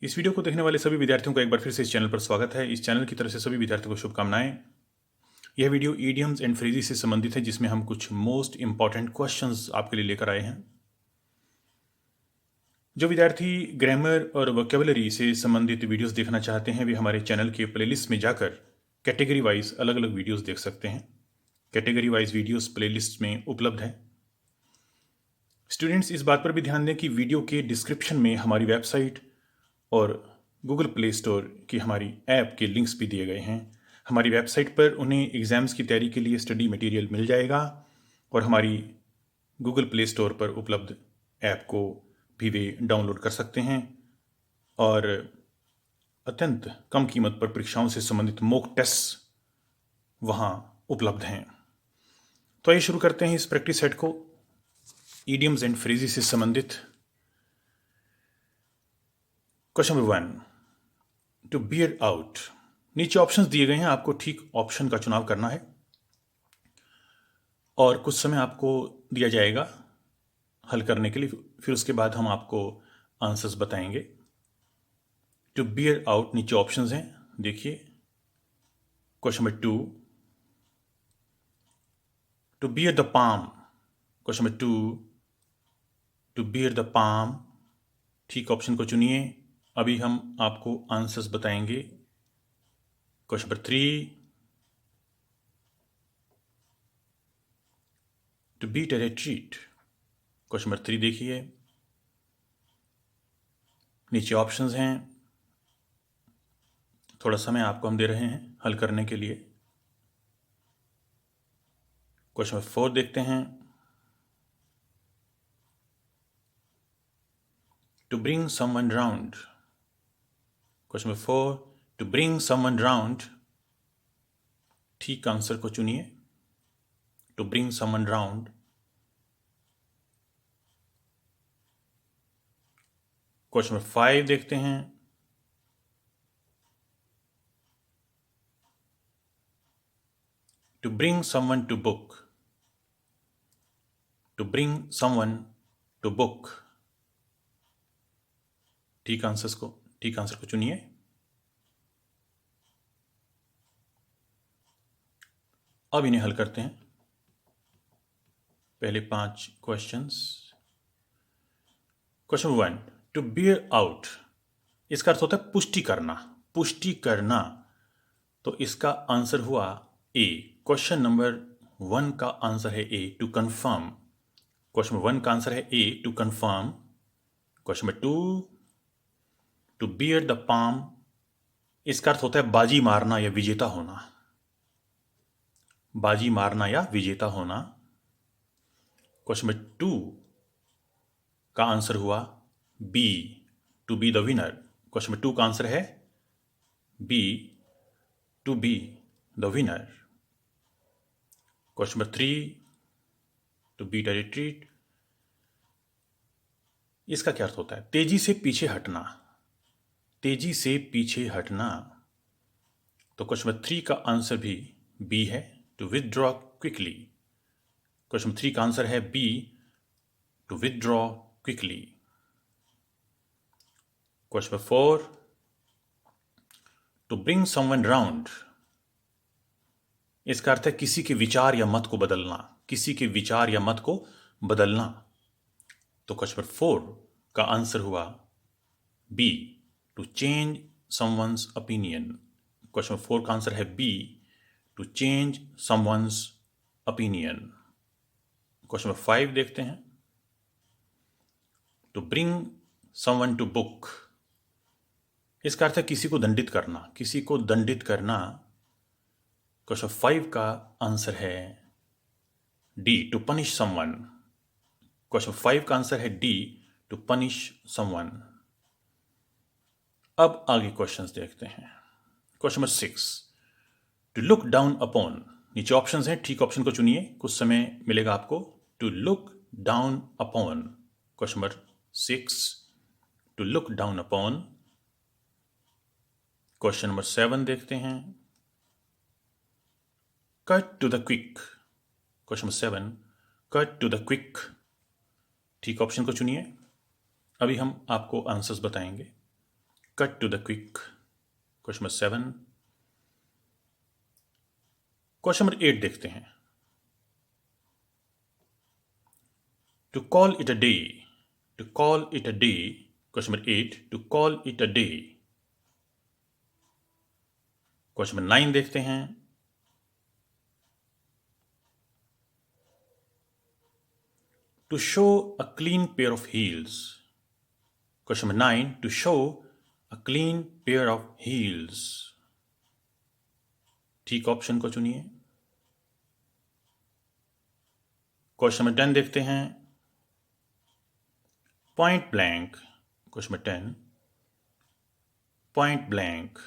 इस वीडियो को देखने वाले सभी विद्यार्थियों का एक बार फिर से इस चैनल पर स्वागत है। इस चैनल की तरफ से सभी विद्यार्थियों को शुभकामनाएं। यह वीडियो ईडियम्स एंड फ्रेजेस से संबंधित है, जिसमें हम कुछ मोस्ट इंपॉर्टेंट क्वेश्चंस आपके लिए लेकर आए हैं। जो विद्यार्थी ग्रामर और वोकेबलरी से संबंधित वीडियोस देखना चाहते हैं, वे हमारे चैनल के प्लेलिस्ट में जाकर कैटेगरी वाइज अलग अलग वीडियोस देख सकते हैं। कैटेगरी वाइज वीडियोस प्लेलिस्ट में उपलब्ध है। स्टूडेंट्स, इस बात पर भी ध्यान दें कि वीडियो के डिस्क्रिप्शन में हमारी वेबसाइट और गूगल प्ले स्टोर की हमारी ऐप के लिंक्स भी दिए गए हैं। हमारी वेबसाइट पर उन्हें एग्ज़ाम्स की तैयारी के लिए स्टडी मटेरियल मिल जाएगा और हमारी गूगल प्ले स्टोर पर उपलब्ध ऐप को भी वे डाउनलोड कर सकते हैं और अत्यंत कम कीमत पर परीक्षाओं से संबंधित मॉक टेस्ट वहाँ उपलब्ध हैं। तो आइए शुरू करते हैं इस प्रैक्टिस सेट को। ईडियम्स एंड फ्रेजेस से संबंधित question number 1, to bear out. नीचे ऑप्शंस दिए गए हैं, आपको ठीक ऑप्शन का चुनाव करना है और कुछ समय आपको दिया जाएगा हल करने के लिए। फिर उसके बाद हम आपको आंसर्स बताएंगे। टू बियर आउट, नीचे ऑप्शंस हैं, देखिए। Question number 2, to bear the palm. Question number 2, to bear the palm, ठीक ऑप्शन को चुनिए। अभी हम आपको आंसर्स बताएंगे। Question number 3, to beat a retreat. Question number 3 देखिए, नीचे ऑप्शंस हैं, थोड़ा समय आपको हम दे रहे हैं हल करने के लिए। क्वेश्चन नंबर 4 देखते हैं, to bring someone round. Question number 4, to bring someone round, ठीक आंसर को चुनिए। To bring someone round. Question number 5 देखते हैं, to bring someone to book. To bring someone to book, ठीक आंसर को चुनिए। अब इन्हें हल करते हैं। पहले 5 questions. Question 1, to bear out, इसका अर्थ होता है पुष्टि करना। पुष्टि करना, तो इसका आंसर हुआ ए। क्वेश्चन नंबर 1 का आंसर है A, to confirm. Question number 1 का आंसर है A, to confirm. Question number 2, to bear the palm, इसका अर्थ होता है बाजी मारना या विजेता होना। बाजी मारना या विजेता होना। क्वेश्चन नंबर 2 का आंसर हुआ B, to be the winner. Question number 2 का आंसर है B, to be the winner. Question number 3, to beat a retreat, इसका क्या अर्थ होता है? तेजी से पीछे हटना। तेजी से पीछे हटना, तो क्वेश्चन नंबर 3 का आंसर भी बी है, to withdraw quickly. Question number 3 का आंसर है B, to withdraw quickly. Question number 4, to bring someone round, इसका अर्थ है किसी के विचार या मत को बदलना। किसी के विचार या मत को बदलना, तो क्वेश्चन नंबर 4 का आंसर हुआ B, to change someone's opinion. Question number 4 का आंसर है B, to change someone's opinion. Question number 5 देखते हैं, to bring someone to book, इसका अर्थ है किसी को दंडित करना। किसी को दंडित करना, क्वेश्चन 5 का आंसर है D, to punish someone. Question 5 का आंसर है डी, टू पनिश समवन। अब आगे क्वेश्चंस देखते हैं। Question number 6, to look down upon, नीचे ऑप्शंस हैं, ठीक ऑप्शन को चुनिए, कुछ समय मिलेगा आपको। To look down upon, question number 6, to look down upon. Question number 7 देखते हैं, cut to the quick. Question number 7, cut to the quick, ठीक ऑप्शन को चुनिए। अभी हम आपको आंसर्स बताएंगे। Cut to the quick. Question number 7। Question number 8 देखते हैं। To call it a day. To call it a day. Question number 8, to call it a day. Question number 9 देखते हैं। To show a clean pair of heels. Question number 9, to show a clean pair of heels. ठीक option को चुनिए। Question number 10 देखते हैं। Point blank. Question number 10, point blank.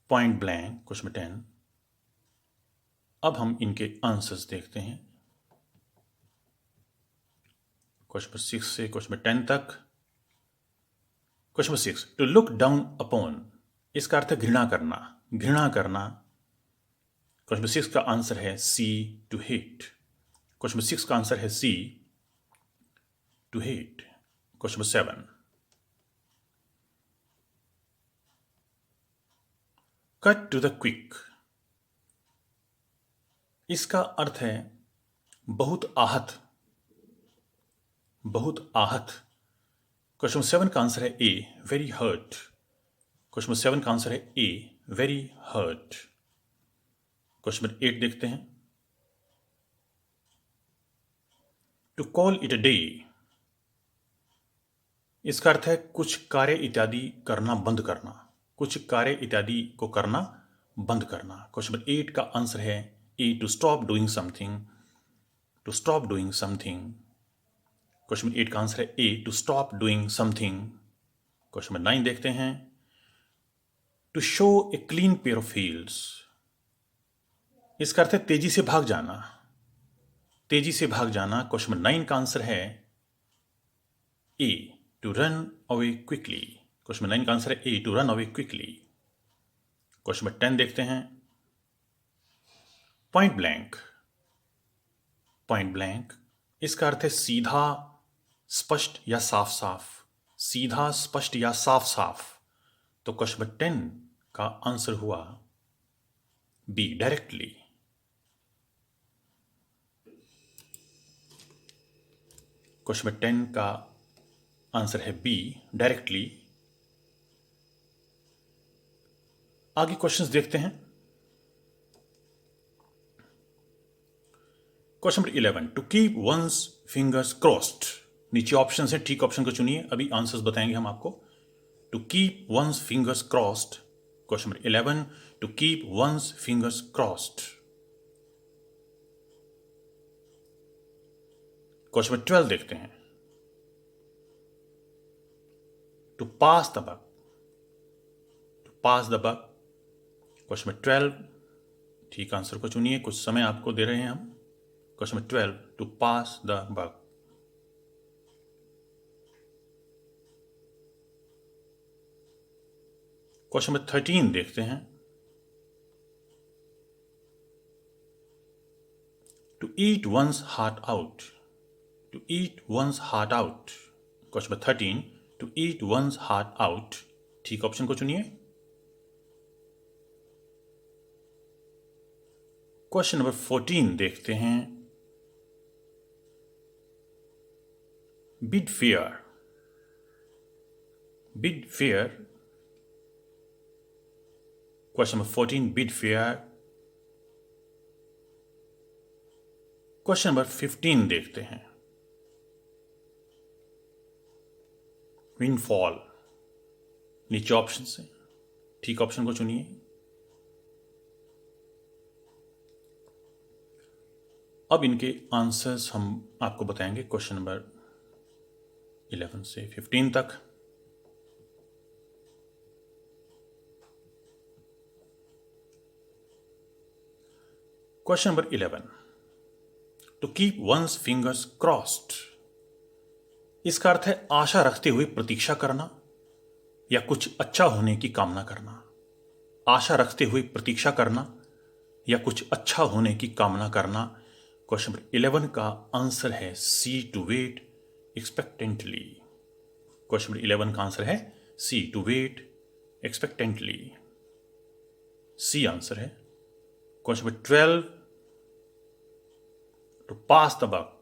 Point blank. Question number 10। अब हम इनके आंसर्स देखते हैं। क्वेश्चन नंबर 6 से क्वेश्चन नंबर 10 तक। Question number 6, to look down upon. इसका अर्थ है घृणा करना, घृणा करना। क्वेश्चन नंबर 6 का आंसर है C, to hate. Question number 6 का आंसर है C, to hate. Question number 7, cut to the quick. इसका अर्थ है बहुत आहत, बहुत आहत। क्वेश्चन नंबर 7 का आंसर है A, very hurt. Question number 7 का आंसर है A, very hurt. Question number 8 देखते हैं। To call it a day. इसका अर्थ है कुछ कार्य इत्यादि करना बंद करना, कुछ कार्य इत्यादि को करना बंद करना। क्वेश्चन नंबर 8 का आंसर है A, to stop doing something, to stop doing something. Question number 8 का आंसर है A, to stop doing something. Question number 9 देखते हैं। To show a clean pair of heels. इसका अर्थ है तेजी से भाग जाना, तेजी से भाग जाना। क्वेश्चन नंबर 9 का आंसर है A, to run away quickly. Question number 9 का आंसर है A, to run away quickly. Question number 10 देखते हैं। Point blank. पॉइंट ब्लैंक, इसका अर्थ है सीधा, स्पष्ट या साफ साफ, सीधा, स्पष्ट या साफ साफ। तो क्वेश्चन नंबर 10 का आंसर हुआ बी, डायरेक्टली। क्वेश्चन नंबर 10 का आंसर है बी, डायरेक्टली। आगे क्वेश्चंस देखते हैं। Question number 11, to keep one's fingers crossed. नीचे ऑप्शन है, ठीक ऑप्शन को चुनिए, अभी आंसर्स बताएंगे हम आपको। To keep one's fingers crossed. Question number 11, to keep one's fingers crossed. Question number 12 देखते हैं। To pass the buck. To pass the buck. Question number 12, ठीक आंसर को चुनिए, कुछ समय आपको दे रहे हैं हम। Question number 12, to pass the buck. Question number 13 देखते हैं। To eat one's heart out. To eat one's heart out. Question number 13, to eat one's heart out. ठीक ऑप्शन को चुनिए। क्वेश्चन नंबर 14 देखते हैं। Bid fair. Bid fair. Question number 14, bid fair. Question number 15 देखते हैं। Windfall. नीचे option से ठीक ऑप्शन को चुनिए। अब इनके आंसर्स हम आपको बताएंगे क्वेश्चन नंबर 11 से 15 तक। Question number 11, to keep one's fingers crossed. इसका अर्थ है आशा रखते हुए प्रतीक्षा करना या कुछ अच्छा होने की कामना करना। आशा रखते हुए प्रतीक्षा करना या कुछ अच्छा होने की कामना करना। क्वेश्चन नंबर 11 का आंसर है C, to wait expectantly. Question number 11 का आंसर है C, to wait expectantly. C answer है। Question number 12, to pass the buck,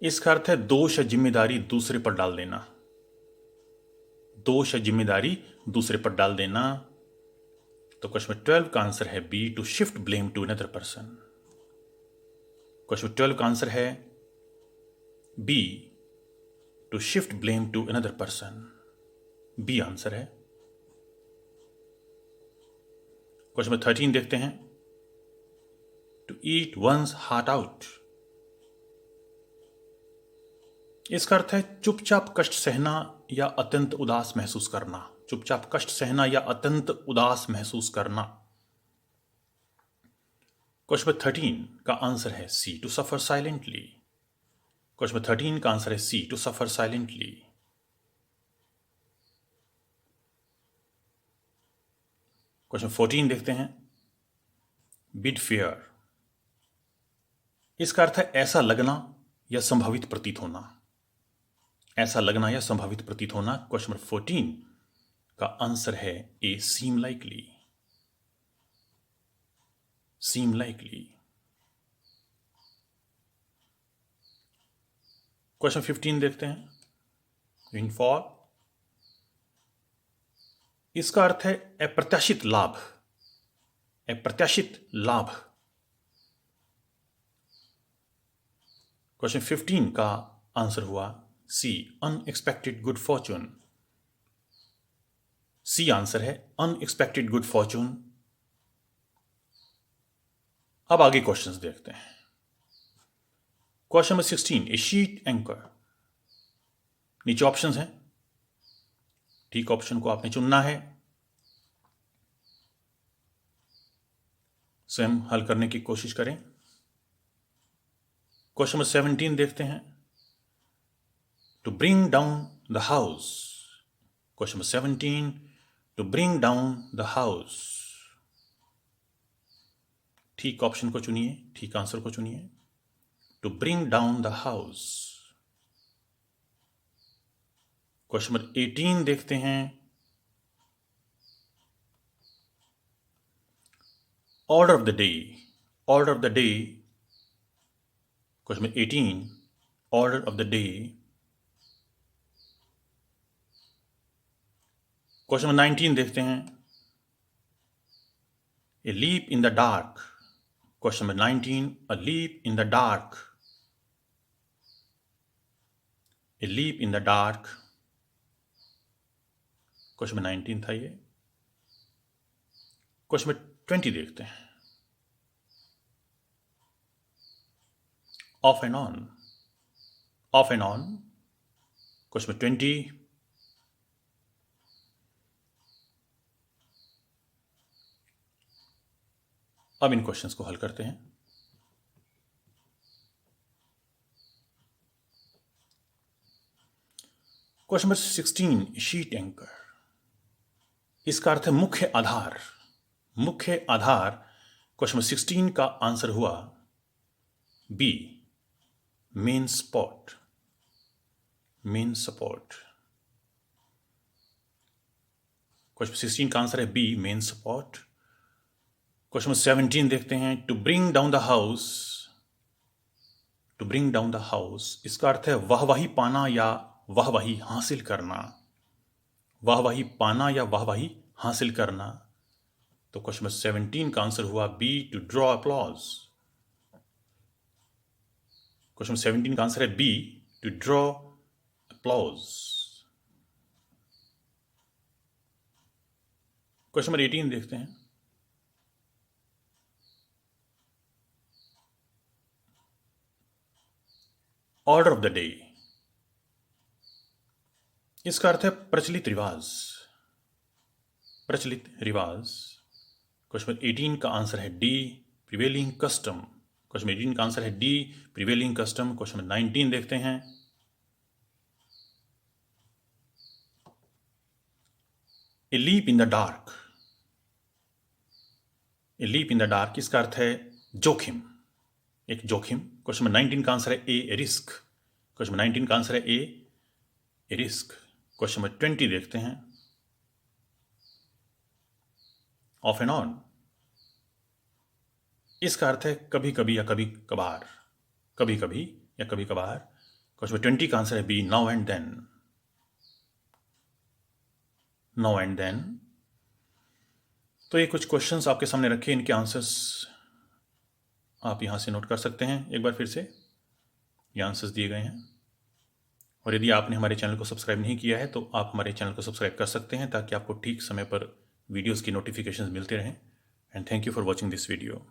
इसका अर्थ है दोष या जिम्मेदारी दूसरे पर डाल देना। दोष या जिम्मेदारी दूसरे पर डाल देना। तो क्वेश्चन नंबर 12 का आंसर है B, to shift blame to another person. Question number 12 का आंसर है B, to shift blame to another person. B answer है। क्वेश्चन नंबर 13 देखते हैं, to eat one's heart out, इसका अर्थ है चुपचाप कष्ट सहना या अत्यंत उदास महसूस करना। चुपचाप कष्ट सहना या अत्यंत उदास महसूस करना। क्वेश्चन नंबर 13 का आंसर है C, to suffer silently. Question number 13 का आंसर है C, to suffer silently. Question 14 देखते हैं, बिड फेयर, इसका अर्थ है ऐसा लगना या संभावित प्रतीत होना। ऐसा लगना या संभावित प्रतीत होना। क्वेश्चन नंबर 14 का आंसर है ए, सीम लाइकली। सीम लाइकली। क्वेश्चन 15 देखते हैं, विंडफॉल, इसका अर्थ है अप्रत्याशित लाभ। अप्रत्याशित लाभ। क्वेश्चन 15 का आंसर हुआ C, unexpected good fortune. C answer है, अनएक्सपेक्टेड गुड फॉर्चून। अब आगे क्वेश्चंस देखते हैं। Question number 16, a sheet anchor, नीचे ऑप्शंस हैं, ठीक ऑप्शन को आपने चुनना है। स्वयं हल करने की कोशिश करें। क्वेश्चन नंबर 17 देखते हैं, to bring down the house. Question number 17, to bring down the house. ठीक ऑप्शन को चुनिए, ठीक आंसर को चुनिए। To bring down the house. Question number 18 देखते हैं, order of the day. Order of the day. Question number 18, order of the day. Question number 19 देखते हैं, a leap in the dark. Question number 19, a leap in the dark. A leap in the dark. Question number 19 था ये। Question number 20 देखते हैं, of and on. Of and on. Question number 20, अब इन questions को हल करते हैं। क्वेश्चन नंबर 16, शीट एंकर, इसका अर्थ है मुख्य आधार। मुख्य आधार। क्वेश्चन नंबर 16 का आंसर हुआ B, main spot. Main support. Question 16 का आंसर है B, main support. Question number 17 देखते हैं, to bring down the house. To bring down the house, इसका अर्थ है वाहवाही पाना या वाहवाही हासिल करना। वाहवाही पाना या वाहवाही हासिल करना। तो क्वेश्चन नंबर 17 का आंसर हुआ B, to draw applause. Question 17 का आंसर है B, to draw applause. Question number 18 देखते हैं, ऑर्डर ऑफ द डे, इसका अर्थ है प्रचलित रिवाज। प्रचलित रिवाज। क्वेश्चन नंबर 18 का आंसर है D, prevailing custom. Question number 18 का आंसर है D, prevailing custom. Question number 19 देखते हैं, a leap in the dark. A leap in the dark, इसका अर्थ है जोखिम, एक जोखिम। क्वेश्चन नंबर 19 का आंसर है ए, रिस्क। क्वेश्चन नंबर 19 का आंसर है ए, ए रिस्क। क्वेश्चन नंबर 20 देखते हैं। ऑफ एंड ऑन, इसका अर्थ है कभी कभी या कभी कभार, कभी कभी या कभी कभार। क्वेश्चन नंबर 20 का आंसर है B, now and then. Now and then. तो ये कुछ क्वेश्चंस आपके सामने रखे, इनके आंसर्स आप यहां से नोट कर सकते हैं। एक बार फिर से ये आंसर्स दिए गए हैं, और यदि आपने हमारे चैनल को सब्सक्राइब नहीं किया है तो आप हमारे चैनल को सब्सक्राइब कर सकते हैं ताकि आपको ठीक समय पर वीडियोस की नोटिफिकेशंस मिलते रहें। And thank you for watching this video.